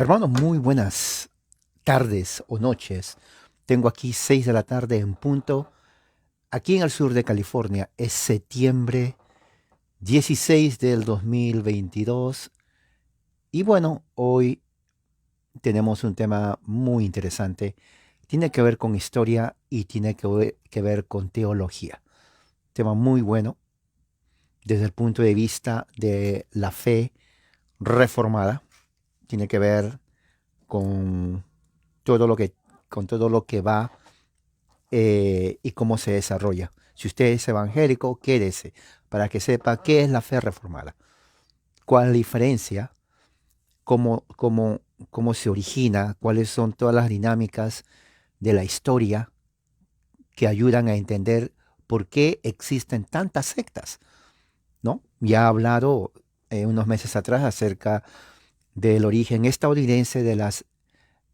Hermanos, muy buenas tardes o noches. Tengo aquí 6 de la tarde en punto. Aquí en el sur de California es septiembre 16 del 2022. Y bueno, hoy tenemos un tema muy interesante. Tiene que ver con historia y tiene que ver con teología. Tema muy bueno desde el punto de vista de la fe reformada. Tiene que ver con todo lo que, con todo lo que va y cómo se desarrolla. Si usted es evangélico, quédese para que sepa qué es la fe reformada, cuál es la diferencia, cómo se origina, cuáles son todas las dinámicas de la historia que ayudan a entender por qué existen tantas sectas, ¿no? Ya he hablado unos meses atrás acerca del origen estadounidense de las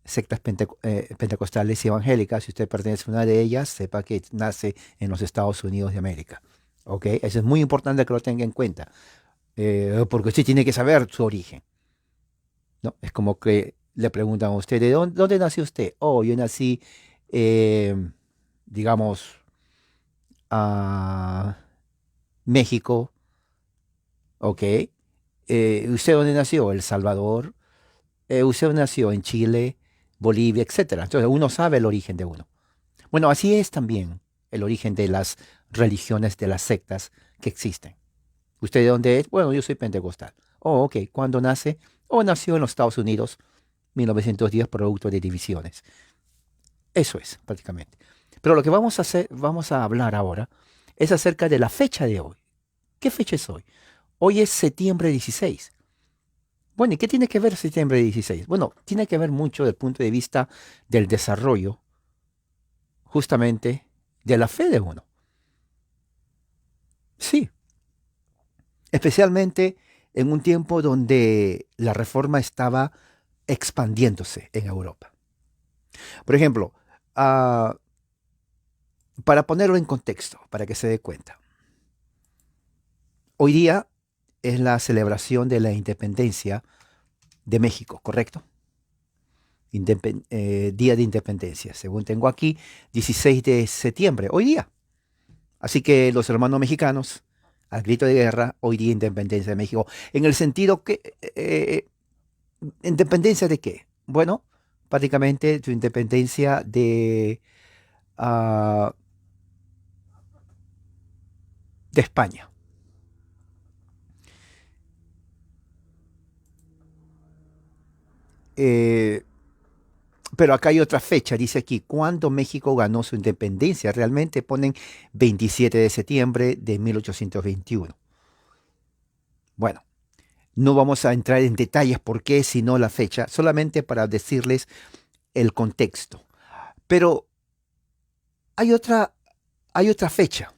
sectas pentecostales y evangélicas. Si usted pertenece a una de ellas, sepa que nace en los Estados Unidos de América. ¿Ok? Eso es muy importante que lo tenga en cuenta, porque usted tiene que saber su origen, ¿no? Es como que le preguntan a usted, ¿de dónde nació usted? Oh, yo nací, eh, digamos, a México. ¿Ok? ¿Usted dónde nació? El Salvador. ¿Usted nació en Chile, Bolivia, etcétera? Entonces uno sabe el origen de uno. Bueno, así es también el origen de las religiones, de las sectas que existen. ¿Usted de dónde es? Bueno, yo soy pentecostal. Oh, ok. ¿Cuándo nace? Oh, nació en los Estados Unidos, 1910, producto de divisiones. Eso es, prácticamente. Pero lo que vamos a hacer, vamos a hablar ahora, es acerca de la fecha de hoy. ¿Qué fecha es hoy? Hoy es septiembre 16. Bueno, ¿y qué tiene que ver septiembre 16? Bueno, tiene que ver mucho desde el punto de vista del desarrollo, justamente, de la fe de uno. Sí, especialmente en un tiempo donde la reforma estaba expandiéndose en Europa. Por ejemplo, ah, para ponerlo en contexto, para que se dé cuenta, hoy día es la celebración de la independencia de México, ¿correcto? Día de Independencia, según tengo aquí, 16 de septiembre, hoy día. Así que los hermanos mexicanos, al grito de guerra, hoy día Independencia de México, en el sentido que ¿independencia de qué? Bueno, prácticamente tu independencia ah, de España. Eh, pero acá hay otra fecha, dice aquí, ¿cuándo México ganó su independencia? Realmente ponen 27 de septiembre de 1821. Bueno, no vamos a entrar en detalles por qué, sino la fecha, solamente para decirles el contexto. Pero hay otra fecha,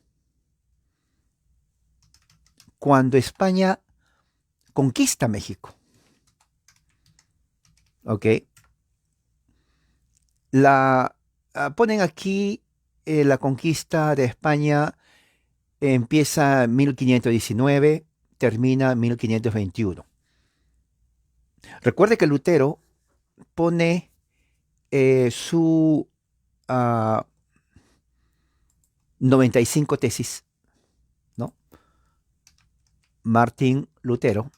cuando España conquista México. ¿Ok? Ponen aquí la conquista de España empieza en 1519, termina en 1521. Recuerde que Lutero pone su ah, 95 tesis, ¿no? Martín Lutero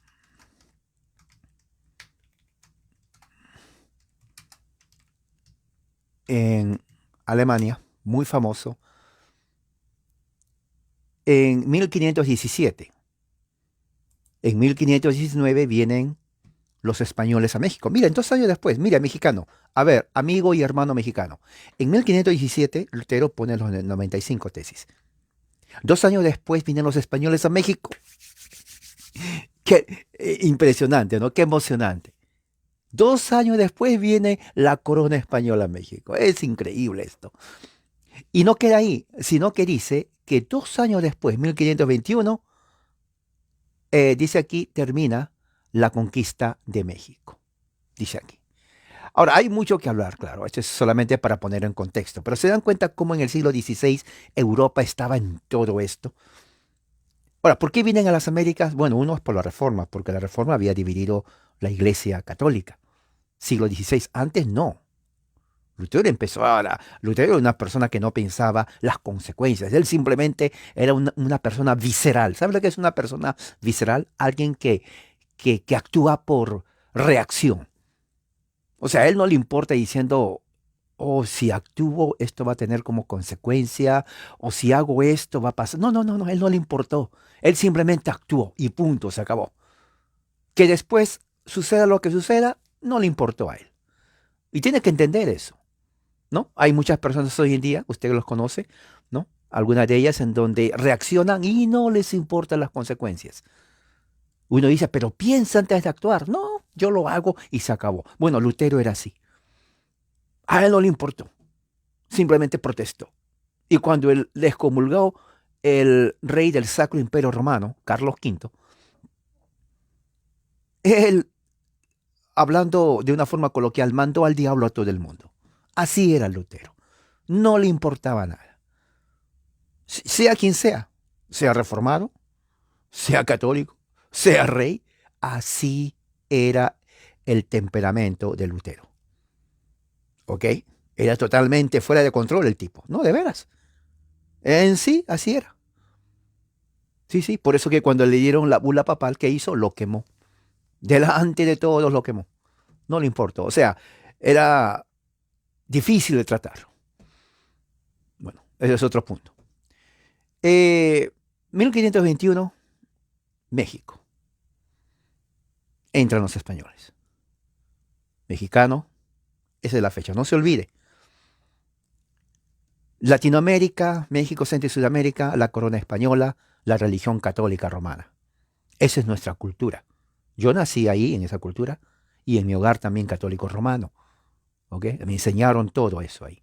en Alemania, muy famoso, en 1517. En 1519 vienen los españoles a México. Miren, 2 años después, mira, mexicano. A ver, amigo y hermano mexicano. En 1517, Lutero pone los 95 tesis. 2 años después vienen los españoles a México. Qué impresionante, ¿no? Qué emocionante. 2 años después viene la corona española a México. Es increíble esto. Y no queda ahí, sino que dice que 2 años después, 1521, dice aquí, termina la conquista de México. Dice aquí. Ahora, hay mucho que hablar, claro, esto es solamente para poner en contexto, pero se dan cuenta cómo en el siglo XVI Europa estaba en todo esto. Ahora, ¿por qué vienen a las Américas? Bueno, uno es por la Reforma, porque la Reforma había dividido la Iglesia Católica. siglo XVI. Antes no. Lutero empezó ahora. Lutero era una persona que no pensaba las consecuencias. Él simplemente era una persona visceral. ¿Sabe lo que es una persona visceral? Alguien que actúa por reacción. O sea, a él no le importa diciendo, oh, si actúo, esto va a tener como consecuencia, o si hago esto, va a pasar. No, no, no, no, a él no le importó. Él simplemente actuó y punto, se acabó. Que después suceda lo que suceda, no le importó a él. Y tiene que entender eso, ¿no? Hay muchas personas hoy en día, usted los conoce, ¿no? Algunas de ellas en donde reaccionan y no les importan las consecuencias. Uno dice, pero piensa antes de actuar. No, yo lo hago y se acabó. Bueno, Lutero era así. A él no le importó. Simplemente protestó. Y cuando él le excomulgó el rey del Sacro Imperio Romano, Carlos V, él, hablando de una forma coloquial, mandó al diablo a todo el mundo. Así era Lutero. No le importaba nada. Sea quien sea reformado, sea católico, sea rey, así era el temperamento de Lutero. ¿Ok? Era totalmente fuera de control el tipo. No, de veras. En sí, así era. Sí, sí, por eso que cuando le dieron la bula papal, ¿qué hizo? Lo quemó. Delante de todos lo quemó. No le importó. O sea, era difícil de tratarlo. Bueno, ese es otro punto. 1521, México. Entran los españoles. Mexicano, esa es la fecha, no se olvide. Latinoamérica, México, Centro y Sudamérica, la corona española, la religión católica romana. Esa es nuestra cultura. Yo nací ahí, en esa cultura, y en mi hogar también católico romano. ¿Ok? Me enseñaron todo eso ahí.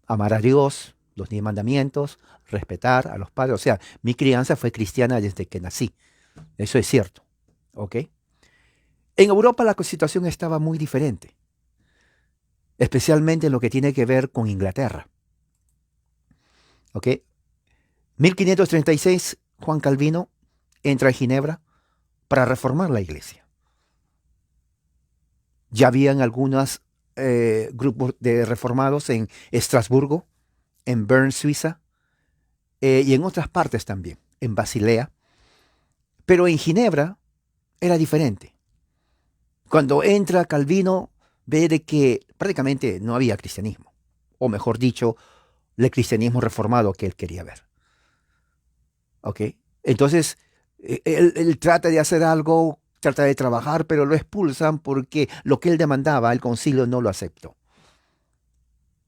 Amar a Dios, los 10 mandamientos, respetar a los padres. O sea, mi crianza fue cristiana desde que nací. Eso es cierto. ¿Ok? En Europa la situación estaba muy diferente, especialmente en lo que tiene que ver con Inglaterra. ¿Ok? 1536, Juan Calvino entra a Ginebra para reformar la iglesia. Ya habían algunos grupos de reformados en Estrasburgo, en Bern, Suiza, y en otras partes también, en Basilea. Pero en Ginebra era diferente. Cuando entra Calvino, ve de que prácticamente no había cristianismo, o mejor dicho, el cristianismo reformado que él quería ver. ¿Ok? Entonces, él trata de hacer algo, trata de trabajar, pero lo expulsan porque lo que él demandaba, el concilio no lo aceptó.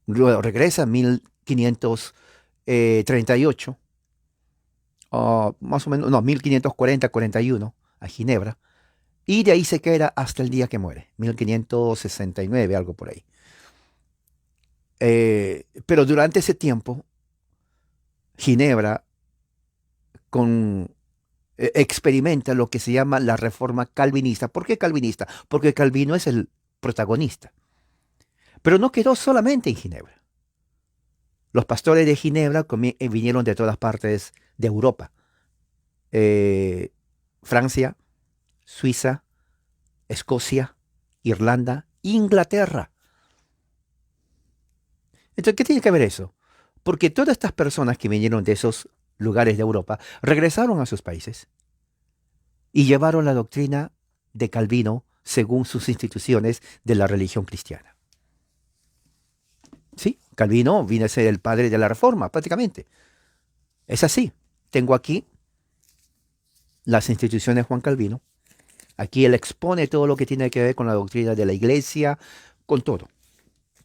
Luego regresa en 1538, más o menos, no, 1540-41, a Ginebra, y de ahí se queda hasta el día que muere, 1569, algo por ahí. Pero durante ese tiempo, Ginebra con experimenta lo que se llama la reforma calvinista. ¿Por qué calvinista? Porque Calvino es el protagonista. Pero no quedó solamente en Ginebra. Los pastores de Ginebra vinieron de todas partes de Europa. Francia, Suiza, Escocia, Irlanda, Inglaterra. Entonces, ¿qué tiene que ver eso? Porque todas estas personas que vinieron de esos lugares de Europa regresaron a sus países y llevaron la doctrina de Calvino según sus instituciones de la religión cristiana. Sí, Calvino viene a ser el padre de la Reforma, prácticamente. Es así. Tengo aquí las instituciones de Juan Calvino. Aquí él expone todo lo que tiene que ver con la doctrina de la iglesia, con todo.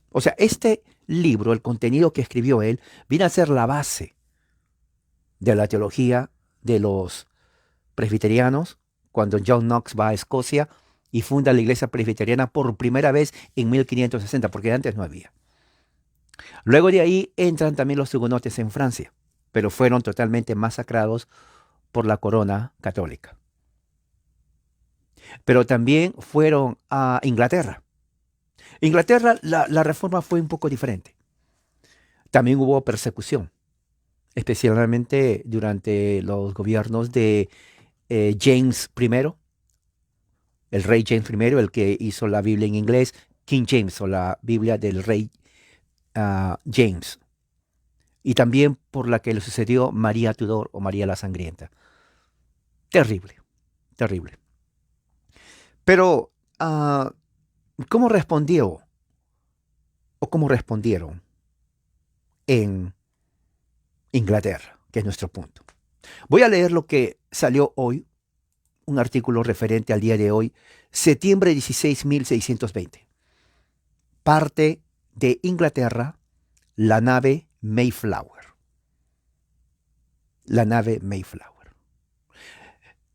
O sea, este libro, el contenido que escribió él, viene a ser la base de la teología de los presbiterianos cuando John Knox va a Escocia y funda la iglesia presbiteriana por primera vez en 1560, porque antes no había. Luego de ahí entran también los hugonotes en Francia, pero fueron totalmente masacrados por la corona católica. Pero también fueron a Inglaterra. Inglaterra, la reforma fue un poco diferente. También hubo persecución, especialmente durante los gobiernos de James I el rey James I, el que hizo la Biblia en inglés, King James, o la Biblia del rey James. Y también por la que le sucedió María Tudor o María la Sangrienta. Terrible, terrible. Pero, ¿cómo respondió o cómo respondieron en Inglaterra, que es nuestro punto? Voy a leer lo que salió hoy, un artículo referente al día de hoy, septiembre 16, 1620. Parte de Inglaterra la nave Mayflower. La nave Mayflower.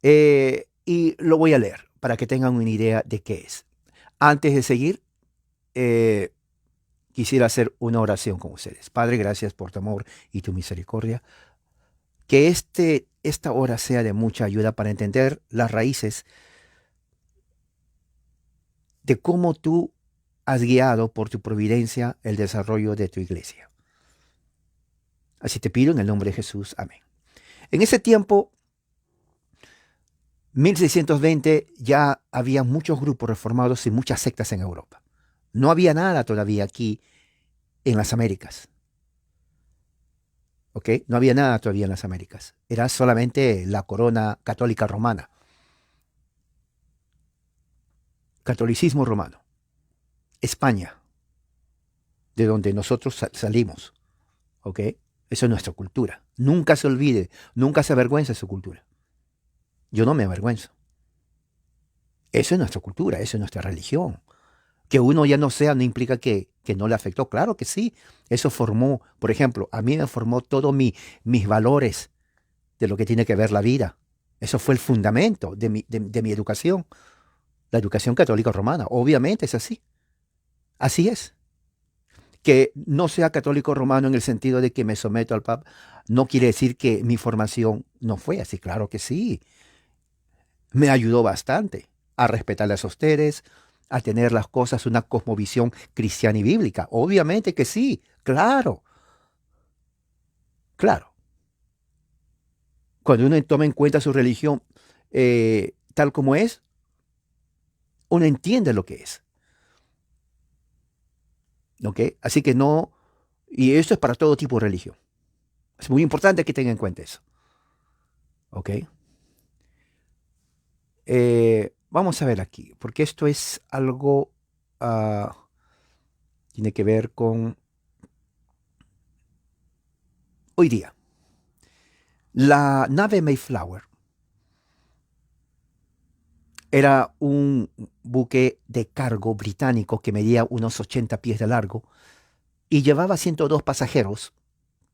Y lo voy a leer para que tengan una idea de qué es. Antes de seguir, quisiera hacer una oración con ustedes. Padre, gracias por tu amor y tu misericordia. Que esta hora sea de mucha ayuda para entender las raíces de cómo tú has guiado por tu providencia el desarrollo de tu iglesia. Así te pido en el nombre de Jesús. Amén. En ese tiempo, 1620, ya había muchos grupos reformados y muchas sectas en Europa. No había nada todavía aquí en las Américas. ¿Ok? No había nada todavía en las Américas. Era solamente la corona católica romana. Catolicismo romano. España, de donde nosotros salimos. ¿Ok? Eso es nuestra cultura. Nunca se olvide, nunca se avergüence de su cultura. Yo no me avergüenzo. Eso es nuestra cultura, eso es nuestra religión. Que uno ya no sea no implica que no le afectó. Claro que sí. Eso formó, por ejemplo, a mí me formó todos mis valores de lo que tiene que ver la vida. Eso fue el fundamento de mi educación. La educación católica romana. Obviamente es así. Así es. Que no sea católico romano en el sentido de que me someto al Papa, no quiere decir que mi formación no fue así. Claro que sí. Me ayudó bastante a respetar a ustedes, a tener las cosas, una cosmovisión cristiana y bíblica. Obviamente que sí, claro, claro. Cuando uno toma en cuenta su religión tal como es, uno entiende lo que es. ¿Ok? Así que no, y esto es para todo tipo de religión. Es muy importante que tengan en cuenta eso. ¿Ok? Vamos a ver aquí, porque esto es algo, tiene que ver con hoy día. La nave Mayflower era un buque de cargo británico que medía unos 80 pies de largo y llevaba 102 pasajeros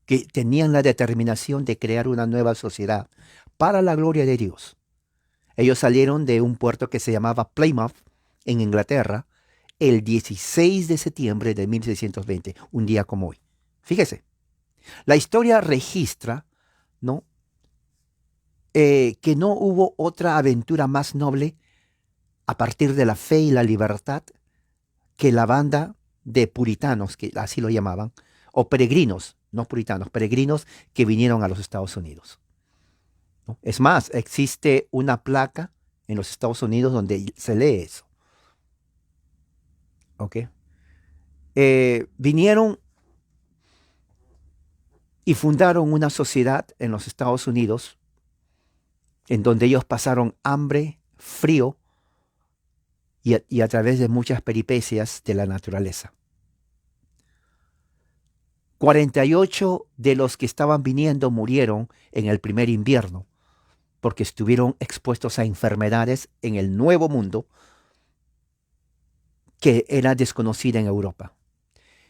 que tenían la determinación de crear una nueva sociedad para la gloria de Dios. Ellos salieron de un puerto que se llamaba Plymouth, en Inglaterra, el 16 de septiembre de 1620, un día como hoy. Fíjese, la historia registra, ¿no? Que no hubo otra aventura más noble a partir de la fe y la libertad que la banda de puritanos, que así lo llamaban, o peregrinos, no puritanos, peregrinos que vinieron a los Estados Unidos, ¿no? Es más, existe una placa en los Estados Unidos donde se lee eso. ¿Ok? Vinieron y fundaron una sociedad en los Estados Unidos en donde ellos pasaron hambre, frío y a través de muchas peripecias de la naturaleza. 48 de los que estaban viniendo murieron en el primer invierno porque estuvieron expuestos a enfermedades en el Nuevo Mundo que era desconocida en Europa.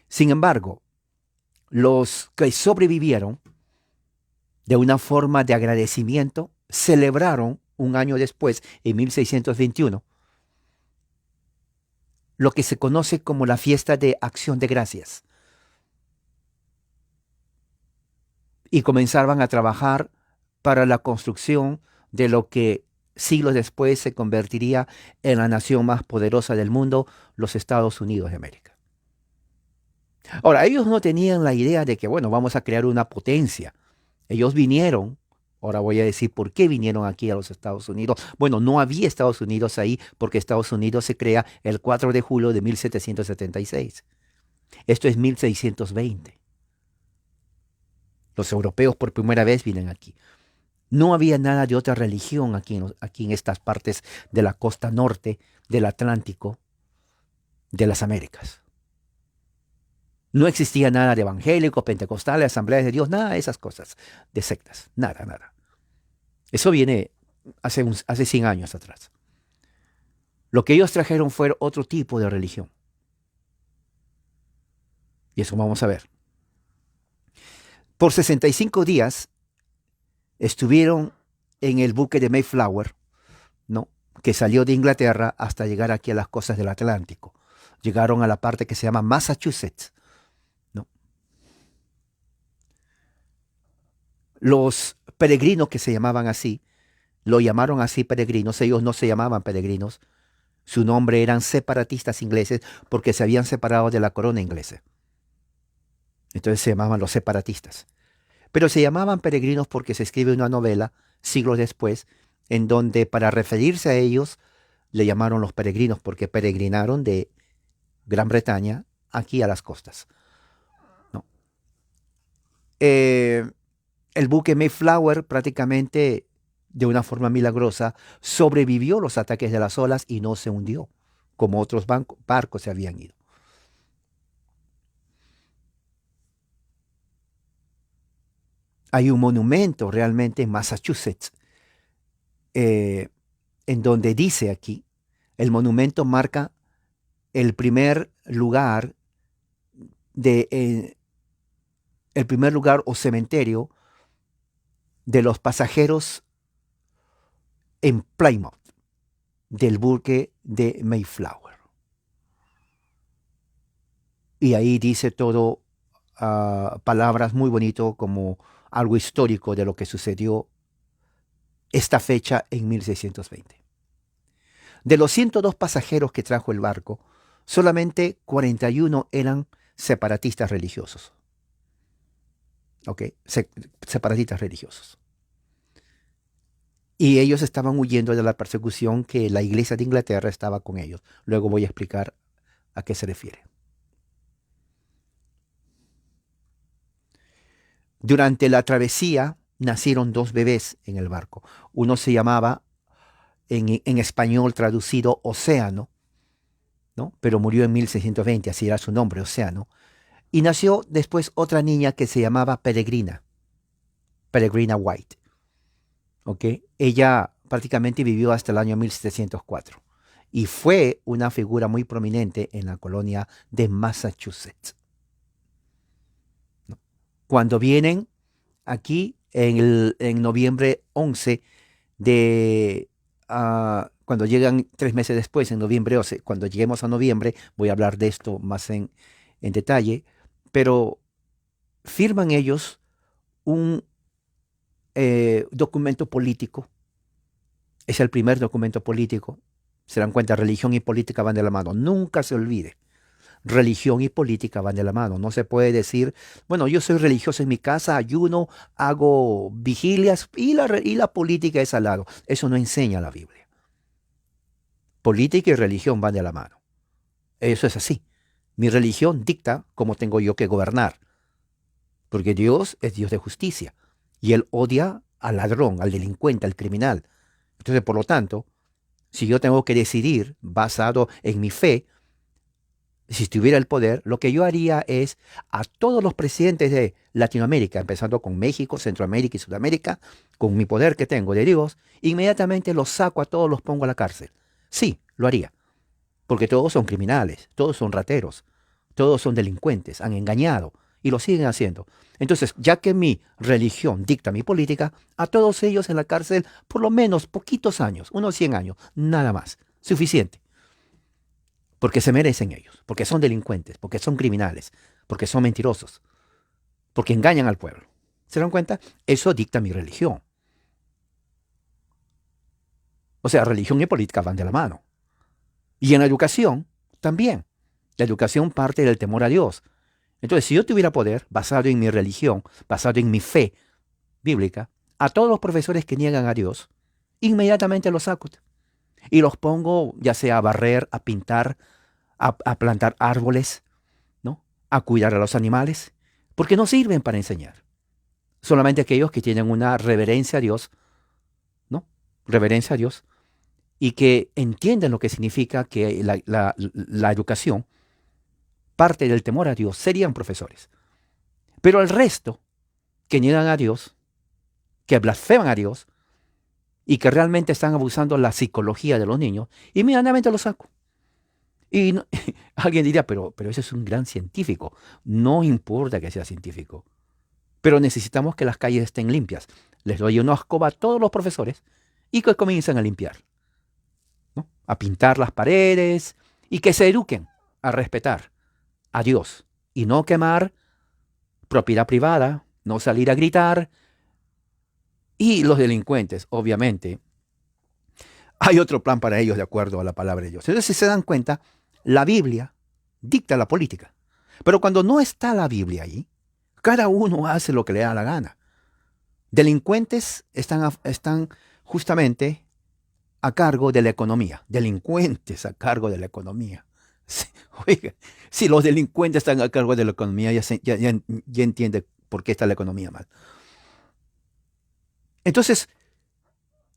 Sin embargo, los que sobrevivieron, de una forma de agradecimiento, celebraron un año después, en 1621, lo que se conoce como la fiesta de Acción de Gracias. Y comenzaban a trabajar para la construcción de lo que siglos después se convertiría en la nación más poderosa del mundo, los Estados Unidos de América. Ahora, ellos no tenían la idea de que, bueno, vamos a crear una potencia. Ellos vinieron, Ahora voy a decir por qué vinieron aquí a los Estados Unidos. Bueno, no había Estados Unidos ahí porque Estados Unidos se crea el 4 de julio de 1776. Esto es 1620. Los europeos por primera vez vienen aquí. No había nada de otra religión aquí en estas partes de la costa norte del Atlántico, de las Américas. No existía nada de evangélicos, pentecostales, asambleas de Dios, nada de esas cosas, de sectas, nada, nada. Eso viene hace 100 años atrás. Lo que ellos trajeron fue otro tipo de religión. Y eso vamos a ver. Por 65 días estuvieron en el buque de Mayflower, ¿no? Que salió de Inglaterra hasta llegar aquí a las costas del Atlántico. Llegaron a la parte que se llama Massachusetts, ¿no? Los peregrinos que se llamaban así, lo llamaron así peregrinos, ellos no se llamaban peregrinos, su nombre eran separatistas ingleses porque se habían separado de la corona inglesa. Entonces se llamaban los separatistas. Pero se llamaban peregrinos porque se escribe una novela, siglos después, en donde para referirse a ellos le llamaron los peregrinos porque peregrinaron de Gran Bretaña aquí a las costas, ¿no? El buque Mayflower prácticamente de una forma milagrosa sobrevivió los ataques de las olas y no se hundió, como otros barcos se habían ido. Hay un monumento realmente en Massachusetts, en donde dice aquí, el monumento marca el primer lugar el primer lugar o cementerio de los pasajeros en Plymouth, del buque de Mayflower. Y ahí dice todo, palabras muy bonitas como algo histórico de lo que sucedió esta fecha en 1620. De los 102 pasajeros que trajo el barco, solamente 41 eran separatistas religiosos. ¿Ok? Separatistas religiosos. Y ellos estaban huyendo de la persecución que la Iglesia de Inglaterra estaba con ellos. Luego voy a explicar a qué se refiere. Durante la travesía nacieron 2 bebés en el barco. Uno se llamaba, en español traducido, Océano, ¿no? Pero murió en 1620, así era su nombre, Océano. Y nació después otra niña que se llamaba Peregrina White. ¿Ok? Ella prácticamente vivió hasta el año 1704 y fue una figura muy prominente en la colonia de Massachusetts. ¿No? Cuando vienen aquí en noviembre 11 cuando llegan 3 meses después, en noviembre 11, cuando lleguemos a noviembre, voy a hablar de esto más en detalle, pero firman ellos un documento político. Es el primer documento político. Se dan cuenta, religión y política van de la mano. Nunca se olvide. Religión y política van de la mano. No se puede decir, bueno, yo soy religioso en mi casa, ayuno, hago vigilias y la política es al lado. Eso no enseña la Biblia. Política y religión van de la mano. Eso es así. Mi religión dicta cómo tengo yo que gobernar. Porque Dios es Dios de justicia. Y Él odia al ladrón, al delincuente, al criminal. Entonces, por lo tanto, si yo tengo que decidir basado en mi fe, si tuviera el poder, lo que yo haría es a todos los presidentes de Latinoamérica, empezando con México, Centroamérica y Sudamérica, con mi poder que tengo de Dios, inmediatamente los saco a todos, los pongo a la cárcel. Sí, lo haría. Porque todos son criminales, todos son rateros, todos son delincuentes, han engañado y lo siguen haciendo. Entonces, ya que mi religión dicta mi política, a todos ellos en la cárcel por lo menos poquitos años, unos 100 años, nada más, suficiente. Porque se merecen ellos, porque son delincuentes, porque son criminales, porque son mentirosos, porque engañan al pueblo. ¿Se dan cuenta? Eso dicta mi religión. O sea, religión y política van de la mano. Y en la educación también. La educación parte del temor a Dios. Entonces, si yo tuviera poder basado en mi religión, basado en mi fe bíblica, a todos los profesores que niegan a Dios, inmediatamente los saco y los pongo ya sea a barrer, a pintar, a plantar árboles, ¿no? A cuidar a los animales, porque no sirven para enseñar. Solamente aquellos que tienen una reverencia a Dios, ¿no? Reverencia a Dios, y que entienden lo que significa que la educación parte del temor a Dios, serían profesores. Pero el resto, que niegan a Dios, que blasfeman a Dios y que realmente están abusando la psicología de los niños, inmediatamente los saco. Y alguien diría, pero ese es un gran científico. No importa que sea científico, pero necesitamos que las calles estén limpias. Les doy una escoba a todos los profesores y que comiencen a limpiar, ¿no? A pintar las paredes y que se eduquen a respetar a Dios y no quemar propiedad privada, no salir a gritar. Y los delincuentes, obviamente, hay otro plan para ellos de acuerdo a la palabra de Dios. Entonces, si se dan cuenta, la Biblia dicta la política. Pero cuando no está la Biblia ahí, cada uno hace lo que le da la gana. Delincuentes están justamente a cargo de la economía. Delincuentes a cargo de la economía. Sí, oiga, si los delincuentes están a cargo de la economía, ya entiende por qué está la economía mal. Entonces,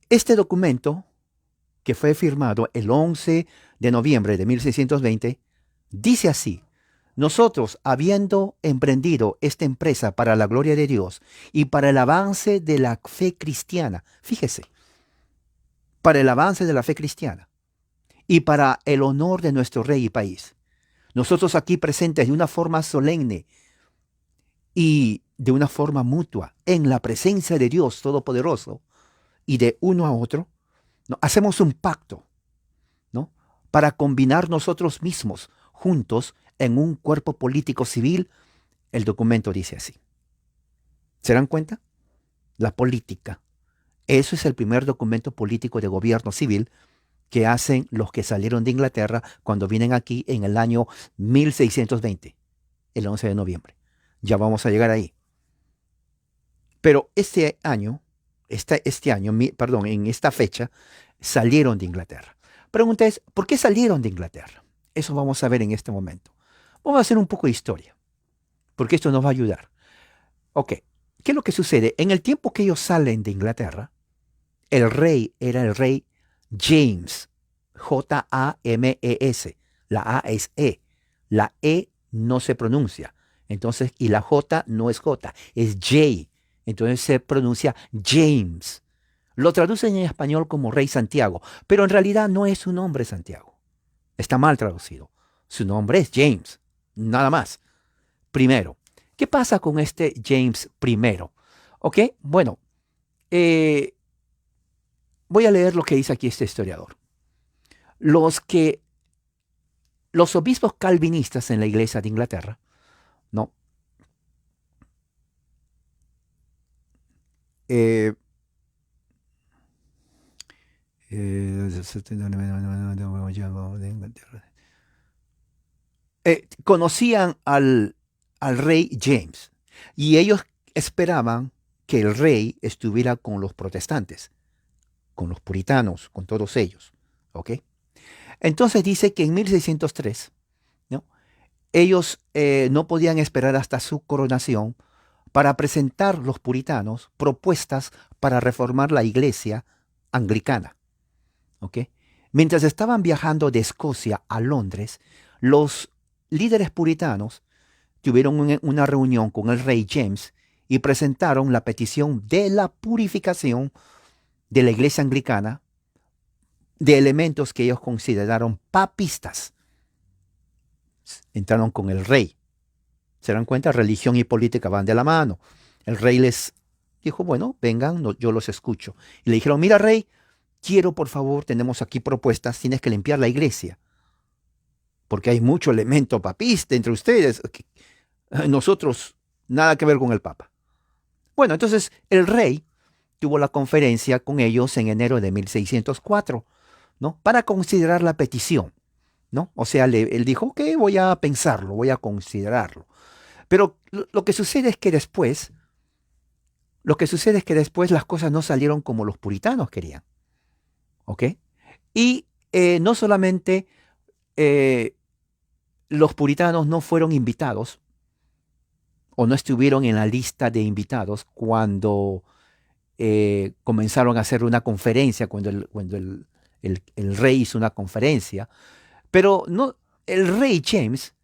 este documento, que fue firmado el 11 de noviembre de 1620, dice así: nosotros, habiendo emprendido esta empresa para la gloria de Dios y para el avance de la fe cristiana, fíjese, para el avance de la fe cristiana y para el honor de nuestro rey y país, nosotros aquí presentes de una forma solemne y de una forma mutua, en la presencia de Dios Todopoderoso y de uno a otro, ¿no? Hacemos un pacto, ¿no? Para combinar nosotros mismos juntos en un cuerpo político civil. El documento dice así. ¿Se dan cuenta? La política. Eso es el primer documento político de gobierno civil que hacen los que salieron de Inglaterra cuando vienen aquí en el año 1620, el 11 de noviembre. Ya vamos a llegar ahí. Pero este año, en esta fecha, salieron de Inglaterra. Pregunta es, ¿por qué salieron de Inglaterra? Eso vamos a ver en este momento. Vamos a hacer un poco de historia, porque esto nos va a ayudar. Ok, ¿qué es lo que sucede? En el tiempo que ellos salen de Inglaterra, el rey era el rey James, James. La A es E. La E no se pronuncia. Entonces, y la J no es J, es J. Entonces se pronuncia James. Lo traducen en español como Rey Santiago, pero en realidad no es su nombre Santiago. Está mal traducido. Su nombre es James, nada más. Primero, ¿qué pasa con este James primero? Ok, bueno, voy a leer lo que dice aquí este historiador. Los obispos calvinistas en la iglesia de Inglaterra, ¿no? Conocían al rey James y ellos esperaban que el rey estuviera con los protestantes, con los puritanos, con todos ellos. ¿Ok? Entonces dice que en 1603, ¿no? Ellos no podían esperar hasta su coronación para presentar los puritanos propuestas para reformar la iglesia anglicana. ¿Ok? Mientras estaban viajando de Escocia a Londres, los líderes puritanos tuvieron una reunión con el rey James y presentaron la petición de la purificación de la iglesia anglicana de elementos que ellos consideraron papistas. Entraron con el rey. ¿Se dan cuenta? Religión y política van de la mano. El rey les dijo, bueno, vengan, yo los escucho. Y le dijeron, mira rey, quiero por favor, tenemos aquí propuestas, tienes que limpiar la iglesia. Porque hay mucho elemento papista entre ustedes. Nosotros, nada que ver con el papa. Bueno, entonces el rey tuvo la conferencia con ellos en enero de 1604, ¿no? Para considerar la petición, ¿no? O sea, él dijo, ok, voy a pensarlo, voy a considerarlo. Pero lo que sucede es que después Lo que sucede es que después las cosas no salieron como los puritanos querían, ¿ok? Y no solamente eh, los puritanos no fueron invitados o no estuvieron en la lista de invitados cuando comenzaron a hacer una conferencia, cuando el rey hizo una conferencia, pero no, el rey James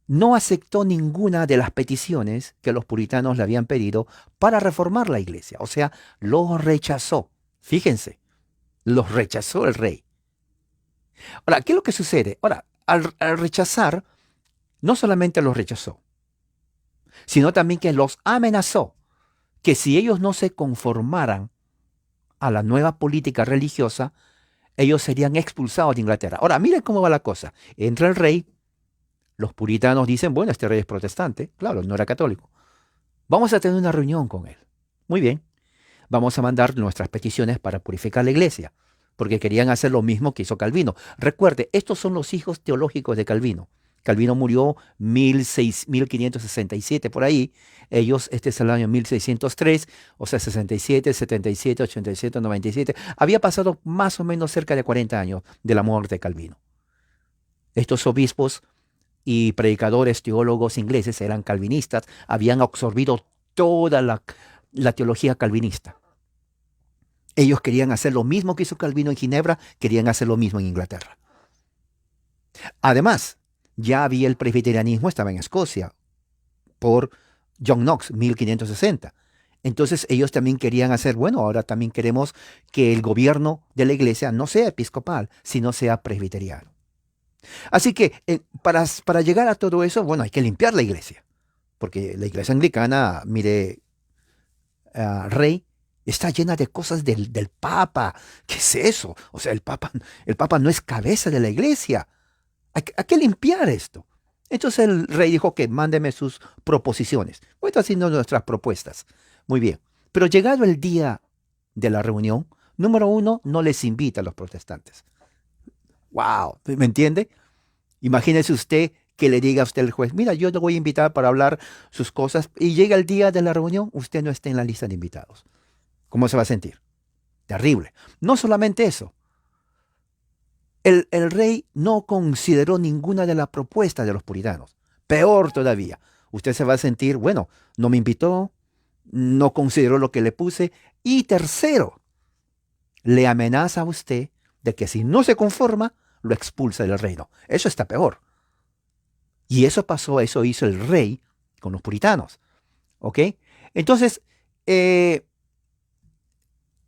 no aceptó ninguna de las peticiones que los puritanos le habían pedido para reformar la iglesia. O sea, los rechazó. Fíjense, los rechazó el rey. Ahora, ¿qué es lo que sucede? Ahora, al rechazar, no solamente los rechazó, sino también que los amenazó que si ellos no se conformaran a la nueva política religiosa, ellos serían expulsados de Inglaterra. Ahora, miren cómo va la cosa. Entra el rey, los puritanos dicen, bueno, este rey es protestante, claro, no era católico. Vamos a tener una reunión con él. Muy bien, vamos a mandar nuestras peticiones para purificar la iglesia, porque querían hacer lo mismo que hizo Calvino. Recuerde, estos son los hijos teológicos de Calvino. Calvino murió 1567 por ahí. Ellos, este es el año 1603, o sea, 67, 77, 87, 97. Había pasado más o menos cerca de 40 años de la muerte de Calvino. Estos obispos y predicadores teólogos ingleses eran calvinistas, habían absorbido toda la teología calvinista. Ellos querían hacer lo mismo que hizo Calvino en Ginebra, querían hacer lo mismo en Inglaterra. Además, ya había el presbiterianismo, estaba en Escocia, por John Knox, 1560. Entonces ellos también querían hacer, bueno, ahora también queremos que el gobierno de la iglesia no sea episcopal, sino sea presbiteriano. Así que para llegar a todo eso, bueno, hay que limpiar la iglesia, porque la iglesia anglicana, mire, rey, está llena de cosas del Papa. ¿Qué es eso? O sea, el Papa no es cabeza de la iglesia. Hay que limpiar esto. Entonces el rey dijo que mándeme sus proposiciones. Voy haciendo nuestras propuestas. Muy bien. Pero llegado el día de la reunión, número uno, no les invita a los protestantes. ¡Wow! ¿Me entiende? Imagínese usted que le diga a usted el juez, mira, yo le voy a invitar para hablar sus cosas y llega el día de la reunión, usted no está en la lista de invitados. ¿Cómo se va a sentir? Terrible. No solamente eso. El rey no consideró ninguna de las propuestas de los puritanos. Peor todavía. Usted se va a sentir, bueno, no me invitó, no consideró lo que le puse. Y tercero, le amenaza a usted de que si no se conforma, lo expulsa del reino. Eso está peor. Y eso pasó, eso hizo el rey con los puritanos. ¿Ok? Entonces,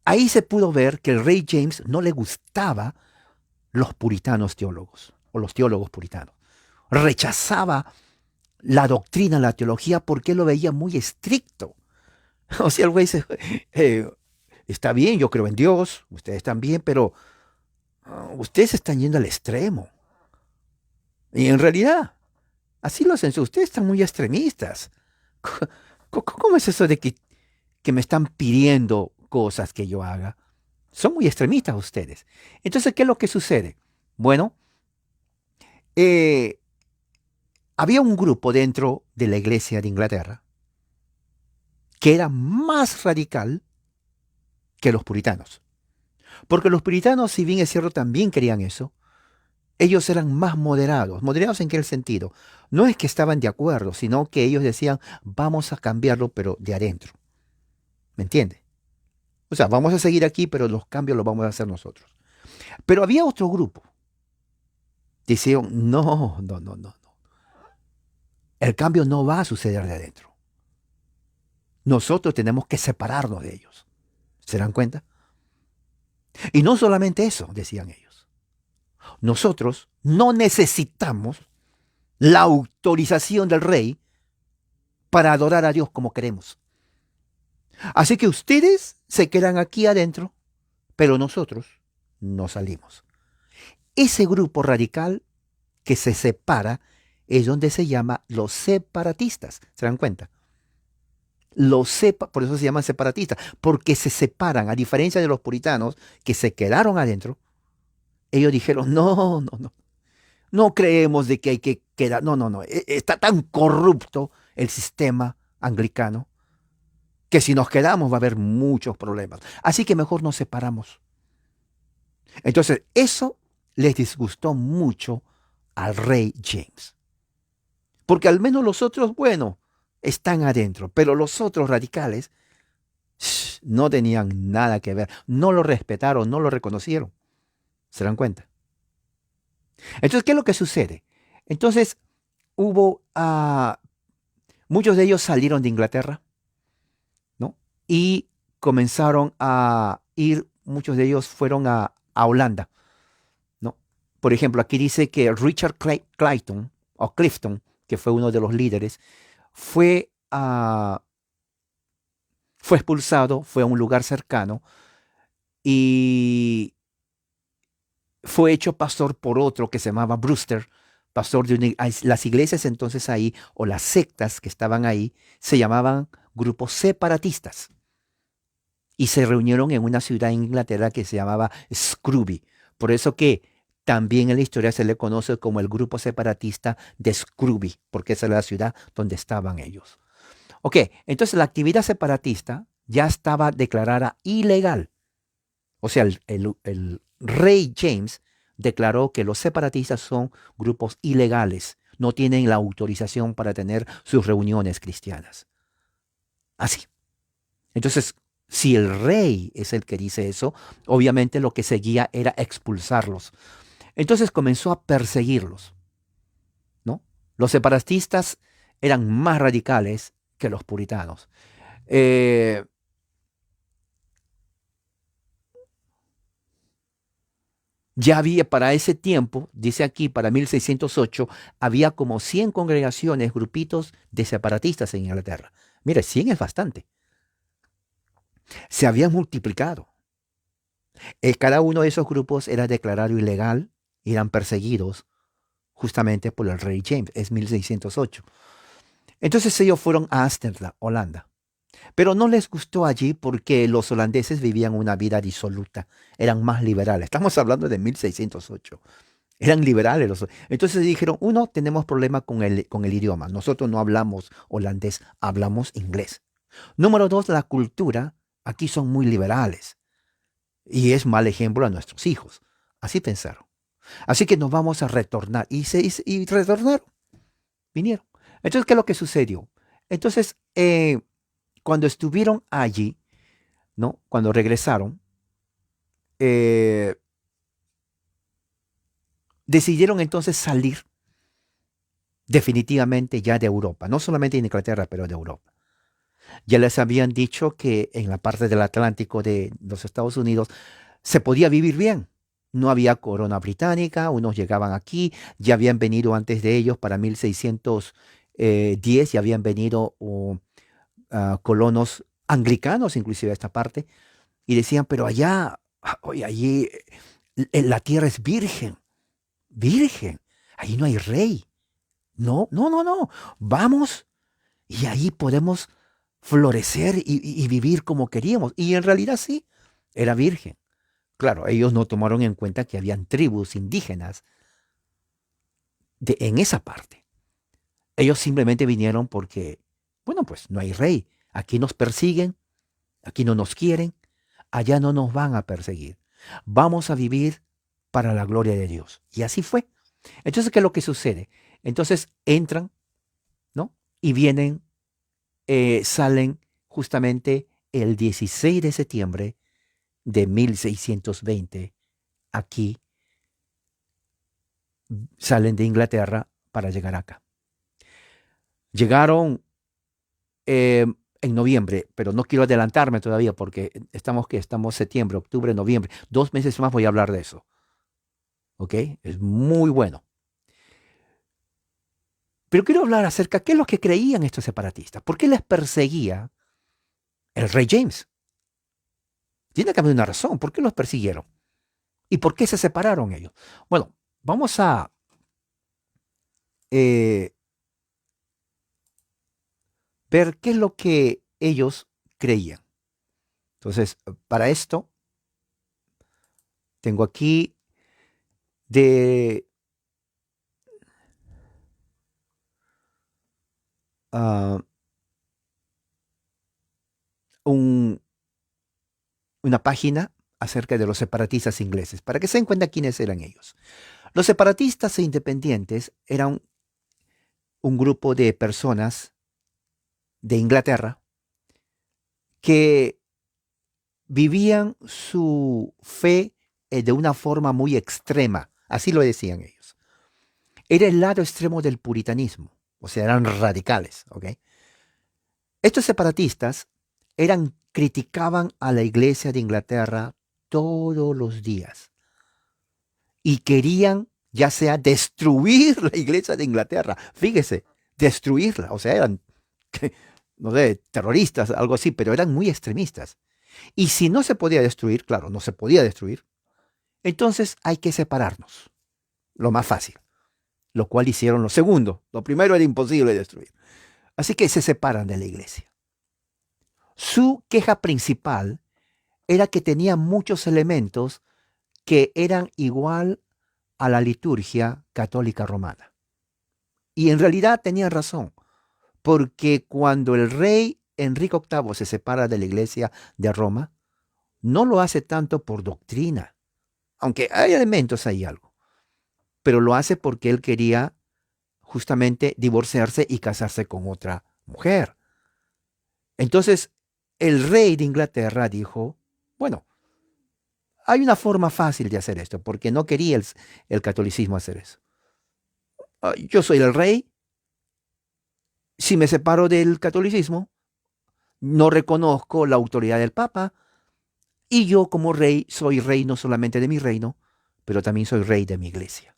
ahí se pudo ver que el rey James no le gustaba los puritanos teólogos o los teólogos puritanos. Rechazaba la doctrina, la teología, porque lo veía muy estricto. O sea, el güey dice, está bien, yo creo en Dios, ustedes también, pero ustedes están yendo al extremo. Y en realidad, así lo hacen, ustedes están muy extremistas. ¿Cómo es eso de que me están pidiendo cosas que yo haga? Son muy extremistas ustedes. Entonces, ¿qué es lo que sucede? Bueno, había un grupo dentro de la iglesia de Inglaterra que era más radical que los puritanos. Porque los puritanos, si bien es cierto, también querían eso, ellos eran más moderados. ¿Moderados en qué sentido? No es que estaban de acuerdo, sino que ellos decían, vamos a cambiarlo, pero de adentro. ¿Me entiende? O sea, vamos a seguir aquí, pero los cambios los vamos a hacer nosotros. Pero había otro grupo. Decían, no, no, no, no, no. El cambio no va a suceder de adentro. Nosotros tenemos que separarnos de ellos. ¿Se dan cuenta? Y no solamente eso, decían ellos. Nosotros no necesitamos la autorización del rey para adorar a Dios como queremos. Así que ustedes se quedan aquí adentro, pero nosotros no salimos. Ese grupo radical que se separa es donde se llama los separatistas. ¿Se dan cuenta? Por eso se llaman separatistas, porque se separan, a diferencia de los puritanos que se quedaron adentro. Ellos dijeron, no, no, no, no creemos de que hay que quedar, no, no, no, está tan corrupto el sistema anglicano que si nos quedamos va a haber muchos problemas. Así que mejor nos separamos. Entonces, eso les disgustó mucho al rey James. Porque al menos los otros, bueno, están adentro, pero los otros radicales no tenían nada que ver, no lo respetaron, no lo reconocieron. ¿Se dan cuenta? Entonces, ¿qué es lo que sucede? Entonces, hubo, muchos de ellos salieron de Inglaterra, ¿no? Y comenzaron a ir, muchos de ellos fueron a Holanda, ¿no? Por ejemplo, aquí dice que Richard Clayton, o Clifton, que fue uno de los líderes, fue, fue expulsado, fue a un lugar cercano y fue hecho pastor por otro que se llamaba Brewster, pastor de las iglesias entonces ahí, o las sectas que estaban ahí, se llamaban grupos separatistas y se reunieron en una ciudad en Inglaterra que se llamaba Scrooby. Por eso que también en la historia se le conoce como el grupo separatista de Scrooby, porque esa era la ciudad donde estaban ellos. Ok, entonces la actividad separatista ya estaba declarada ilegal. O sea, el rey James declaró que los separatistas son grupos ilegales, no tienen la autorización para tener sus reuniones cristianas. Así. Entonces, si el rey es el que dice eso, obviamente lo que seguía era expulsarlos. Entonces comenzó a perseguirlos, ¿no? Los separatistas eran más radicales que los puritanos. Eh, Ya había para ese tiempo, dice aquí, para 1608, había como 100 congregaciones, grupitos de separatistas en Inglaterra. Mire, 100 es bastante. Se habían multiplicado. Cada uno de esos grupos era declarado ilegal, eran perseguidos justamente por el rey James, es 1608. Entonces ellos fueron a Ámsterdam, Holanda. Pero no les gustó allí porque los holandeses vivían una vida disoluta, eran más liberales. Estamos hablando de 1608. Eran liberales. Entonces dijeron, uno, tenemos problema con el idioma. Nosotros no hablamos holandés, hablamos inglés. Número dos, la cultura. Aquí son muy liberales. Y es mal ejemplo a nuestros hijos. Así pensaron. Así que nos vamos a retornar. Y retornaron, vinieron. Entonces, ¿qué es lo que sucedió? Entonces, cuando estuvieron allí, ¿no? Cuando regresaron, eh, decidieron entonces salir definitivamente ya de Europa, no solamente de Inglaterra, pero de Europa. Ya les habían dicho que en la parte del Atlántico de los Estados Unidos se podía vivir bien. No había corona británica, unos llegaban aquí, ya habían venido antes de ellos para 1610, ya habían venido colonos anglicanos inclusive a esta parte, y decían, pero allá, oye, allí la tierra es virgen, virgen, allí no hay rey. No, no, no, no. Vamos y ahí podemos florecer y vivir como queríamos. Y en realidad sí, era virgen. Claro, ellos no tomaron en cuenta que habían tribus indígenas en esa parte. Ellos simplemente vinieron porque, bueno, pues no hay rey. Aquí nos persiguen, aquí no nos quieren, allá no nos van a perseguir. Vamos a vivir para la gloria de Dios. Y así fue. Entonces, ¿qué es lo que sucede? Entonces entran, ¿no? Y vienen, salen justamente el 16 de septiembre de 1620 aquí, salen de Inglaterra para llegar acá. Llegaron eh, en noviembre, pero no quiero adelantarme todavía porque estamos septiembre, octubre, noviembre. 2 meses más voy a hablar de eso. ¿Ok? Es muy bueno. Pero quiero hablar acerca de qué es lo que creían estos separatistas. ¿Por qué les perseguía el rey James? Tiene que haber una razón. ¿Por qué los persiguieron? ¿Y por qué se separaron ellos? Bueno, vamos a eh, ver qué es lo que ellos creían. Entonces, para esto, tengo aquí de... ah, un- una página acerca de los separatistas ingleses, para que se den cuenta quiénes eran ellos. Los separatistas e independientes eran un grupo de personas de Inglaterra que vivían su fe de una forma muy extrema, así lo decían ellos. Era el lado extremo del puritanismo, o sea, eran radicales, ¿ok? Estos separatistas criticaban a la iglesia de Inglaterra todos los días y querían ya sea destruir la iglesia de Inglaterra, fíjese, destruirla, o sea, eran, no sé, terroristas, algo así, pero eran muy extremistas. Y si no se podía destruir, claro, no se podía destruir, entonces hay que separarnos, lo más fácil, lo cual hicieron lo segundo. Lo primero era imposible destruir. Así que se separan de la iglesia. Su queja principal era que tenía muchos elementos que eran igual a la liturgia católica romana. Y en realidad tenían razón, porque cuando el rey Enrique VIII se separa de la iglesia de Roma, no lo hace tanto por doctrina, aunque hay elementos ahí algo, pero lo hace porque él quería justamente divorciarse y casarse con otra mujer. Entonces, el rey de Inglaterra dijo, bueno, hay una forma fácil de hacer esto, porque no quería el catolicismo hacer eso. Yo soy el rey, si me separo del catolicismo, no reconozco la autoridad del Papa, y yo como rey soy rey no solamente de mi reino, pero también soy rey de mi iglesia.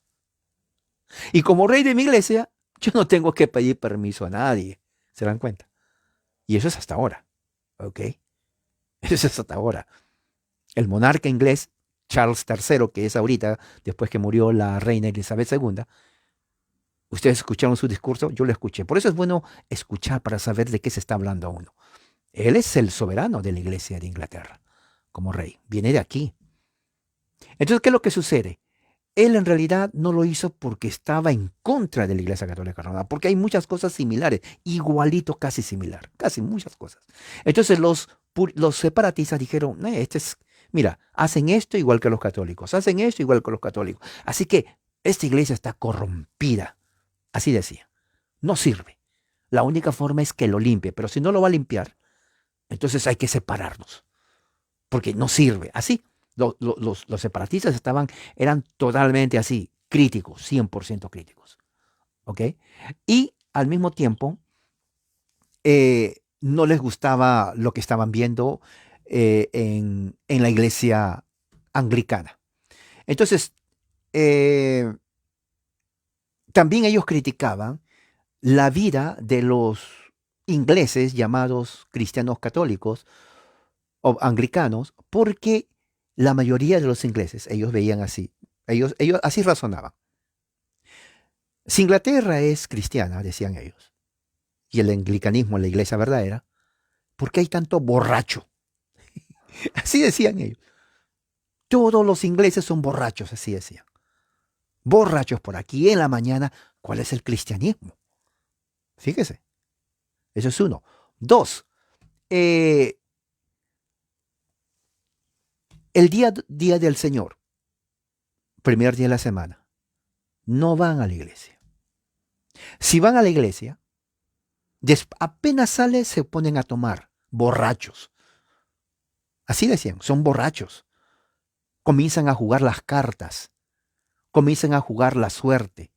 Y como rey de mi iglesia, yo no tengo que pedir permiso a nadie. ¿Se dan cuenta? Y eso es hasta ahora. ¿Ok? Eso es hasta ahora. El monarca inglés, Charles III, que es ahorita, después que murió la reina Elizabeth II, ustedes escucharon su discurso, yo lo escuché. Por eso es bueno escuchar para saber de qué se está hablando a uno. Él es el soberano de la iglesia de Inglaterra, como rey. Viene de aquí. Entonces, ¿qué es lo que sucede? Él en realidad no lo hizo porque estaba en contra de la Iglesia Católica Romana, porque hay muchas cosas similares, igualito, casi similar, casi muchas cosas. Entonces los separatistas dijeron, mira, hacen esto igual que los católicos, hacen esto igual que los católicos. Así que esta iglesia está corrompida, así decía, no sirve. La única forma es que lo limpie, pero si no lo va a limpiar, entonces hay que separarnos porque no sirve. Así, los separatistas eran totalmente así, críticos, 100% críticos. ¿Ok? Y al mismo tiempo, no les gustaba lo que estaban viendo en la iglesia anglicana. Entonces, eh, también ellos criticaban la vida de los ingleses llamados cristianos católicos o anglicanos, porque la mayoría de los ingleses, ellos veían así, ellos así razonaban. Si Inglaterra es cristiana, decían ellos, y el anglicanismo es la iglesia verdadera, ¿por qué hay tanto borracho? Así decían ellos. Todos los ingleses son borrachos, así decían. Borrachos por aquí en la mañana. ¿Cuál es el cristianismo? Fíjese, eso es uno. Dos, eh, el día del Señor, primer día de la semana, no van a la iglesia. Si van a la iglesia, apenas sale se ponen a tomar, borrachos. Así decían, son borrachos. Comienzan a jugar las cartas, comienzan a jugar la suerte.